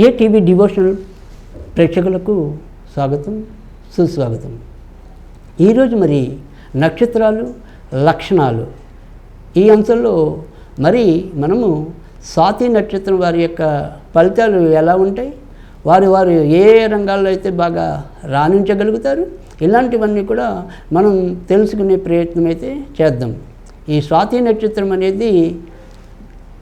ATV devotional ప్రేక్షకులకు స్వాగతం, సుస్వాగతం. ఈరోజు మరి నక్షత్రాలు, లక్షణాలు ఈ అంశంలో మరి మనము స్వాతి నక్షత్రం వారి యొక్క ఫలితాలు ఎలా ఉంటాయి, వారు ఏ రంగాల్లో అయితే బాగా రాణించగలుగుతారు, ఇలాంటివన్నీ కూడా మనం తెలుసుకునే ప్రయత్నం అయితే చేద్దాం. ఈ స్వాతి నక్షత్రం అనేది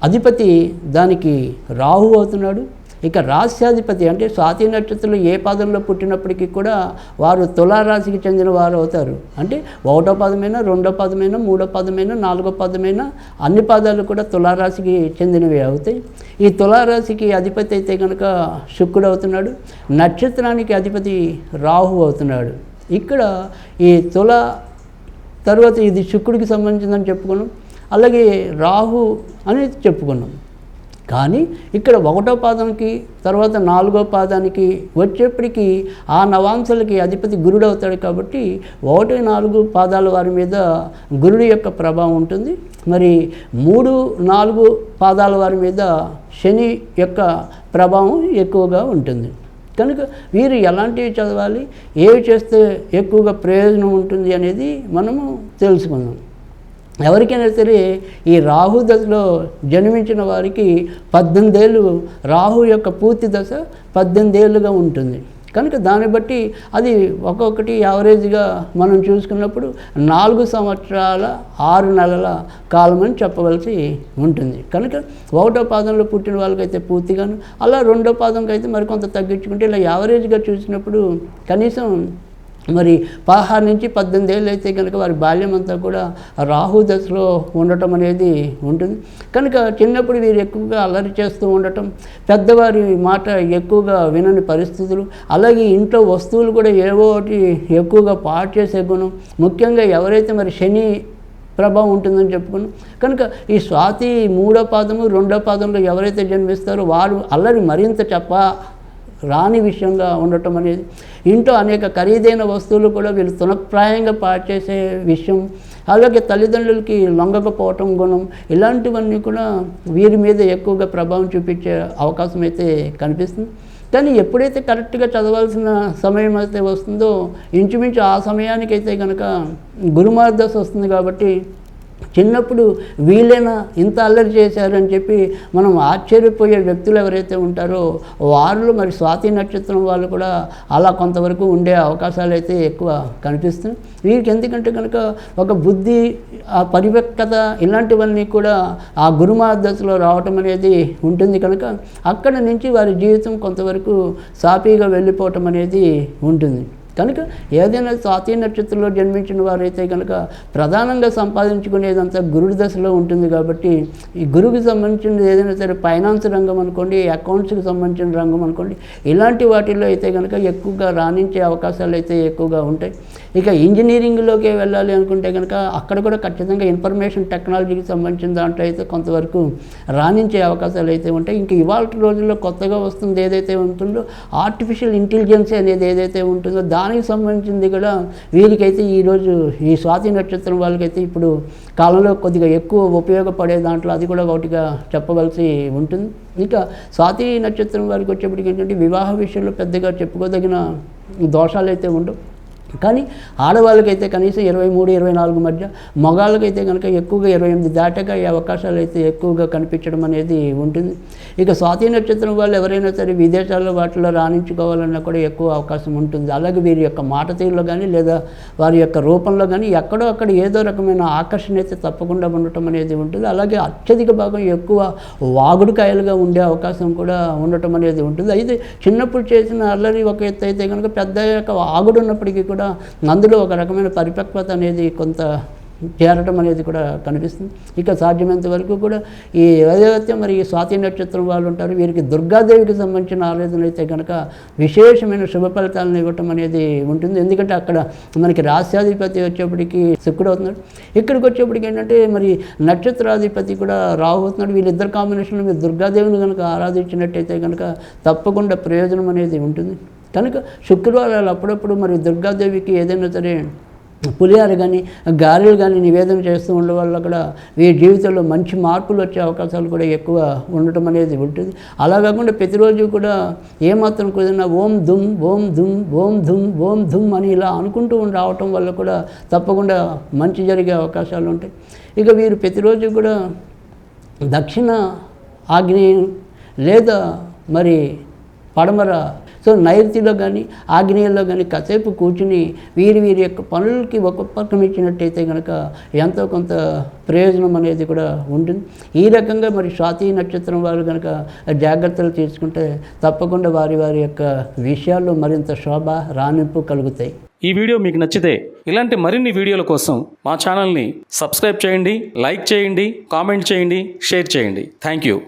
అధిపతి దానికి రాహు అవుతున్నాడు. ఇక రాశ్యాధిపతి అంటే స్వాతి నక్షత్రంలో ఏ పాదంలో పుట్టినప్పటికీ కూడా వారు తులారాశికి చెందిన వారు అవుతారు. అంటే 1వ పాదమైనా, 2వ పాదమైనా, 3వ పాదమైనా, 4వ పాదమైనా అన్ని పాదాలు కూడా తులారాశికి చెందినవి అవుతాయి. ఈ తులారాశికి అధిపతి అయితే కనుక శుక్రుడు అవుతున్నాడు, నక్షత్రానికి అధిపతి రాహు అవుతున్నాడు. ఇక్కడ ఈ తర్వాత ఇది శుక్రుడికి సంబంధించిందని చెప్పుకున్నాం, అలాగే రాహు అనేది చెప్పుకున్నాం. కానీ ఇక్కడ 1వ పాదంకి తర్వాత 4వ పాదానికి వచ్చేప్పటికీ ఆ నవాంశాలకి అధిపతి గురుడు అవుతాడు. కాబట్టి 1, 4 పాదాల వారి మీద గురుడి యొక్క ప్రభావం ఉంటుంది. మరి 3, 4 పాదాల వారి మీద శని యొక్క ప్రభావం ఎక్కువగా ఉంటుంది. కనుక వీరు ఎలాంటివి చదవాలి, ఏవి చేస్తే ఎక్కువగా ప్రయోజనం ఉంటుంది అనేది మనము తెలుసుకుందాం. ఎవరికైనా సరే ఈ రాహు దశలో జన్మించిన వారికి 18 ఏళ్ళు, రాహు యొక్క పూర్తి దశ 18 ఏళ్ళుగా ఉంటుంది. కనుక దాన్ని బట్టి అది ఒక్కొక్కటి యావరేజ్గా మనం చూసుకున్నప్పుడు 4 సంవత్సరాల 6 నెలల కాలం అని చెప్పవలసి ఉంటుంది. కనుక 1వ పాదంలో పుట్టిన వాళ్ళకైతే పూర్తిగాను, అలా 2వ పాదంకి అయితే మరికొంత తగ్గించుకుంటే ఇలా యావరేజ్గా చూసినప్పుడు కనీసం మరి 16 నుంచి 18 ఏళ్ళు అయితే కనుక వారి బాల్యం అంతా కూడా రాహు దశలో ఉండటం అనేది ఉంటుంది. కనుక చిన్నప్పుడు వీరు ఎక్కువగా అల్లరి చేస్తూ ఉండటం, పెద్దవారి మాట ఎక్కువగా వినని పరిస్థితులు, అలాగే ఇంట్లో వస్తువులు కూడా ఏవో ఒకటి ఎక్కువగా పాడు చేసే గుణం, ముఖ్యంగా ఎవరైతే మరి శని ప్రభావం ఉంటుందని చెప్పుకున్నాం. కనుక ఈ స్వాతి 3వ పాదము 2వ పాదంలో ఎవరైతే జన్మిస్తారో వారు అల్లరి మరింత రాని విషయంగా ఉండటం అనేది, ఇంట్లో అనేక ఖరీదైన వస్తువులు కూడా వీళ్ళు తునప్రాయంగా పాడు చేసే విషయం, అలాగే తల్లిదండ్రులకి లొంగకపోవటం గుణం, ఇలాంటివన్నీ కూడా వీరి మీద ఎక్కువగా ప్రభావం చూపించే అవకాశం అయితే కనిపిస్తుంది. కానీ ఎప్పుడైతే కరెక్ట్గా చదవాల్సిన సమయం అయితే వస్తుందో ఇంచుమించు ఆ సమయానికైతే కనుక గురుమార్గదశ వస్తుంది. కాబట్టి చిన్నప్పుడు వీళ్ళైనా ఇంత అల్లరి చేశారని చెప్పి మనం ఆశ్చర్యపోయే వ్యక్తులు ఎవరైతే ఉంటారో వారిలో మరి స్వాతి నక్షత్రం వాళ్ళు కూడా అలా కొంతవరకు ఉండే అవకాశాలు అయితే ఎక్కువ కనిపిస్తున్నాయి. వీరికి ఎందుకంటే కనుక ఒక బుద్ధి, ఆ పరిపక్వత ఇలాంటివన్నీ కూడా ఆ గురుమార్గదశలో రావటం అనేది ఉంటుంది. కనుక అక్కడ నుంచి వారి జీవితం కొంతవరకు సాఫీగా వెళ్ళిపోవటం అనేది ఉంటుంది. కనుక ఏదైనా స్వాతి నక్షత్రంలో జన్మించిన వారైతే కనుక ప్రధానంగా సంపాదించుకునేదంతా గురుడి దశలో ఉంటుంది. కాబట్టి ఈ గురువుకి సంబంధించిన ఏదైనా సరే ఫైనాన్స్ రంగం అనుకోండి, అకౌంట్స్కి సంబంధించిన రంగం అనుకోండి, ఇలాంటి వాటిల్లో అయితే కనుక ఎక్కువగా రాణించే అవకాశాలు అయితే ఎక్కువగా ఉంటాయి. ఇక ఇంజనీరింగ్లోకి వెళ్ళాలి అనుకుంటే కనుక అక్కడ కూడా ఖచ్చితంగా ఇన్ఫర్మేషన్ టెక్నాలజీకి సంబంధించిన దాంట్లో అయితే కొంతవరకు రాణించే అవకాశాలు అయితే ఉంటాయి. ఇంక ఇవాళ రోజుల్లో కొత్తగా వస్తుంది ఏదైతే ఉంటుందో ఆర్టిఫిషియల్ ఇంటెలిజెన్స్ అనేది ఏదైతే ఉంటుందో దానికి సంబంధించింది కూడా వీరికైతే ఈరోజు ఈ స్వాతి నక్షత్రం వాళ్ళకైతే ఇప్పుడు కాలంలో కొద్దిగా ఎక్కువ ఉపయోగపడే దాంట్లో అది కూడా ఒకటిగా చెప్పవలసి ఉంటుంది. ఇంకా స్వాతి నక్షత్రం వారికి వచ్చేప్పటికి ఏంటంటే వివాహ విషయంలో పెద్దగా చెప్పుకోదగిన దోషాలు అయితే ఉండవు. కానీ ఆడవాళ్ళకైతే కనీసం 23, 24 మధ్య, మగాళ్ళకైతే కనుక ఎక్కువగా 28 దాటాక ఈ అవకాశాలు అయితే ఎక్కువగా కనిపించడం అనేది ఉంటుంది. ఇక స్వాతి నక్షత్రం వాళ్ళు ఎవరైనా సరే విదేశాల్లో వాటిలో రాణించుకోవాలన్నా కూడా ఎక్కువ అవకాశం ఉంటుంది. అలాగే వీరి యొక్క మాట తీరులో కానీ లేదా వారి యొక్క రూపంలో కానీ ఎక్కడో అక్కడ ఏదో రకమైన ఆకర్షణ అయితే తప్పకుండా ఉండటం అనేది ఉంటుంది. అలాగే అత్యధిక భాగం ఎక్కువ వాగుడుకాయలుగా ఉండే అవకాశం కూడా ఉండటం అనేది ఉంటుంది. అయితే చిన్నప్పుడు చేసిన అల్లరి ఒక ఎత్తు అయితే కనుక పెద్ద వాగుడు ఉన్నప్పటికీ కూడా అందులో ఒక రకమైన పరిపక్వత అనేది కొంత చేరటం అనేది కూడా కనిపిస్తుంది. ఇక సాధ్యమైనంత వరకు కూడా ఈ ఏదైతే మరి ఈ స్వాతి నక్షత్రం వాళ్ళు ఉంటారు వీరికి దుర్గాదేవికి సంబంధించిన ఆరాధన అయితే కనుక విశేషమైన శుభ ఫలితాలను ఇవ్వటం అనేది ఉంటుంది. ఎందుకంటే అక్కడ మనకి రాశ్యాధిపతి వచ్చేప్పటికి శుక్రుడు అవుతున్నాడు, ఇక్కడికి వచ్చేప్పటికి ఏంటంటే మరి నక్షత్రాధిపతి కూడా రాహు అవుతున్నాడు. వీళ్ళిద్దరు కాంబినేషన్లో మీరు దుర్గాదేవిని కనుక ఆరాధించినట్టయితే కనుక తప్పకుండా ప్రయోజనం అనేది ఉంటుంది. కనుక శుక్రవారాలు అప్పుడప్పుడు మరి దుర్గాదేవికి ఏదైనా సరే పులిహార కానీ గారెలు కానీ నివేదన చేస్తూ ఉండడం వల్ల కూడా వీరి జీవితంలో మంచి మార్పులు వచ్చే అవకాశాలు కూడా ఎక్కువ ఉండటం అనేది ఉంటుంది. అలా కాకుండా ప్రతిరోజు కూడా ఏమాత్రం కుదిరినా ఓం దుమ్ ఓం దుమ్ ఓం దుమ్ ఓం దుమ్ అని ఇలా అనుకుంటూ రావటం వల్ల కూడా తప్పకుండా మంచి జరిగే అవకాశాలు ఉంటాయి. ఇక వీరు ప్రతిరోజు కూడా దక్షిణ ఆగ్నేయం లేదా మరి పడమర నైరుతిలో కానీ ఆగ్నేయంలో కానీ కాసేపు కూర్చుని వీరి యొక్క పనులకి ఒక పక్కన ఇచ్చినట్టయితే కనుక ఎంతో కొంత ప్రయోజనం అనేది కూడా ఉంటుంది. ఈ రకంగా మరి స్వాతి నక్షత్రం వారు కనుక జాగ్రత్తలు తీసుకుంటే తప్పకుండా వారి యొక్క విషయాల్లో మరింత శోభ రాణింపు కలుగుతాయి. ఈ వీడియో మీకు నచ్చితే ఇలాంటి మరిన్ని వీడియోల కోసం మా ఛానల్ని సబ్స్క్రైబ్ చేయండి, లైక్ చేయండి, కామెంట్ చేయండి, షేర్ చేయండి. Thank you.